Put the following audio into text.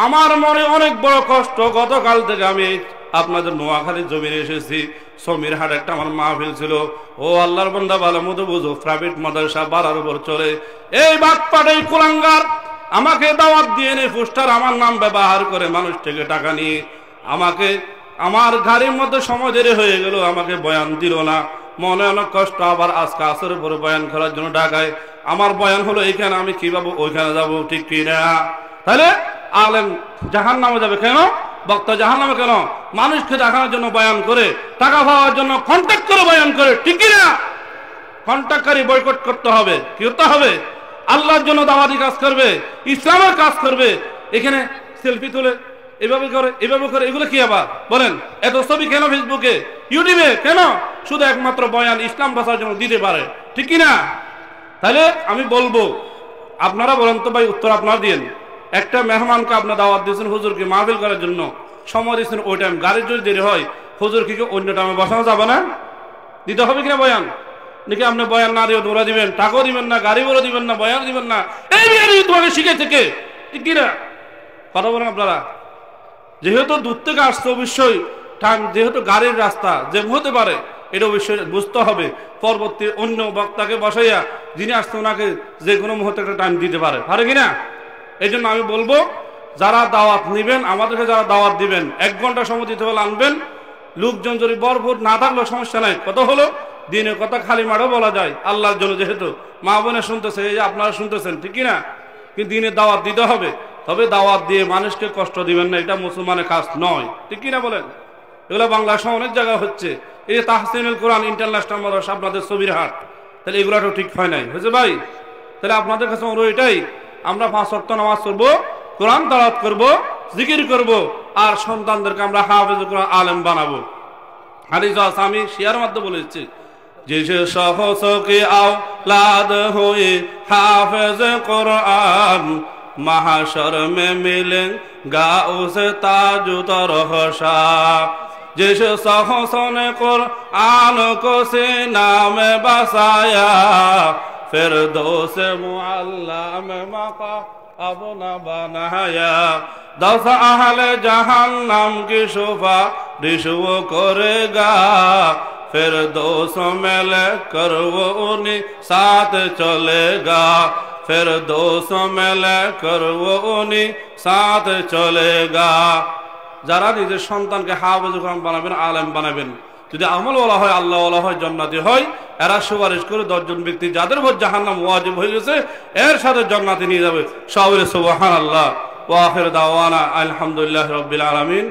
আমার মনে অনেক বড় কষ্ট। গতকাল থেকে আমি আপনাদের নোয়াখালী জমিনে এসেছি। সমীর হাট একটা আমার মাহফিল ছিল। ও আল্লাহর বান্দা ভালো মতো বুঝো, প্রাইভেট মাদ্রাসা বাড়ার উপর চলে। এই বাটপাট, এই কুলাঙ্গার আমাকে দাওয়াত দিয়ে এনে পোস্টার আমার নাম ব্যবহার করে মানুষ থেকে টাকা নিয়ে আমাকে আমার গাড়ির মধ্যে সময় দেরি হয়ে গেল, আমাকে বয়ান দিল না। মনে অনেক কষ্ট। আবার আজকে আসরের পরে বয়ান করার জন্য ঢাকায়। আমার বয়ান হলো এইখানে, আমি কিভাবে ওইখানে যাব? ঠিক কি না? তাহলে আলেম জাহান নামে যাবে কেন? বক্তা জাহান নামে কেন? মানুষকে দেখানোর জন্য বয়ান করে, টাকা পাওয়ার জন্য কন্ট্যাক্ট করে বয়ান করে। ঠিক কি না? কন্ট্যাক্টকারী বয়কট করতে হবে। কি করতে হবে? আল্লাহর জন্য দাওয়াতি কাজ করবে, ইসলামের কাজ করবে। এখানে সেলফি তুলে এভাবে করে, এভাবে করে, এগুলো কি আবার বলেন? এত ছবি কেন ফেসবুকে, ইউটিউবে কেন? শুধু একমাত্র বয়ান ইসলাম বাঁচার জন্য দিতে পারে। ঠিক কি না? তাহলে আমি বলবো, আপনারা বলেন তো ভাই, উত্তর আপনারা দিন। একটা মেহমানকে আপনার দাওয়াত দিয়েছেন হুজুরকে মাহফিল করার জন্য, সময় দিয়েছেন ওই টাইম, গাড়ির যদি দেরি হয় হুজুরকে কি অন্য টাইমে বসানো যাবে না? দিতে হবে কিনা বয়ান? নাকি আপনি বয়ান না দিয়ে দৌড়া দিবেন, টাকাও দিবেন না, গাড়ি ভাড়া দিবেন না, বয়ান দিবেন না? এই বিহারি তোমাকে শিখে থেকে। ঠিক কিনা কথা বলেন আপনারা? যেহেতু দূর থেকে আসছে, অবশ্যই টাইম, যেহেতু গাড়ির রাস্তা যে হতে পারে, এটা অবশ্যই বুঝতে হবে। পরবর্তী অন্য বক্তাকে বসাইয়া যিনি আসছে ওনাকে যে কোনো মুহূর্তে একটা টাইম দিতে পারে কিনা? এই জন্য আমি বলবো, যারা দাওয়াত নিবেন, আমাদেরকে যারা দাওয়াত দিবেন, 1 ঘন্টা সময় দিতে হলে আনবেন। লোকজন যদি ভরপুর না থাকলেও সমস্যা নাই। কত হলো দিনের কথা খালি মাঠও বলা যায় আল্লাহর জন্য, যেহেতু মা বোনে শুনতেছে, এই যে আপনারা শুনতেছেন। ঠিক কিনা? কিন্তু দিনে দাওয়াত দিতে হবে। তবে দাওয়াত দিয়ে মানুষকে কষ্ট দিবেন না, এটা মুসলমানের কাজ নয়। ঠিক কিনা বলেন? এগুলো বাংলাদেশে অনেক জায়গায় হচ্ছে। এই যে তাহসিনুল কোরআন ইন্টারন্যাশনাল মাদ্রাসা আপনাদের ছবির হাট, তাহলে এগুলো ঠিক হয় নাই, হয়েছে ভাই? তাহলে আপনাদের কাছে অনুরোধ এটাই, আমরা 5 ওয়াক্ত নামাজ পড়বো, কোরআন তেলাওয়াত করবো, জিকির করব, আর সন্তানদেরকে আমরা হাফেজ কোরআন আলেম বানাবো। হাদিস আছে, আমি শিয়ার মাধ্যমে বলেছি, जिसे शख्स की औलाद हुई हाफिज कुरान महशर में मिलेगा उसे ताज तरहशा। जिस शख्स ने कुरान को सीना में बसाया फिरदौस मुअल्ला में मकाम अपना बनाया। 10 अहले जहन्नम की सुफारिश वो करेगा फिर 200 में लेकर वो उन्हीं साथ चलेगा। फिर 200 में लेकर वो उन्हीं साथ चलेगा। যারা নিজের সন্তানকে হাফেজ কোরআন বানাবেন, আলেম বানাবেন, যদি আমল ওয়ালা হয়, আল্লাহ ওয়ালা হয়, জান্নাতি হয়, এরা সুপারিশ করে 10 জন ব্যক্তি যাদের উপর জাহান্নাম ওয়াজিব হয়ে গেছে এর সাথে জান্নাতে নিয়ে যাবে। সবাই সুবহানাল্লাহ ওয়া আখির দাওয়ানা আলহামদুলিল্লাহি রাব্বিল আলামিন।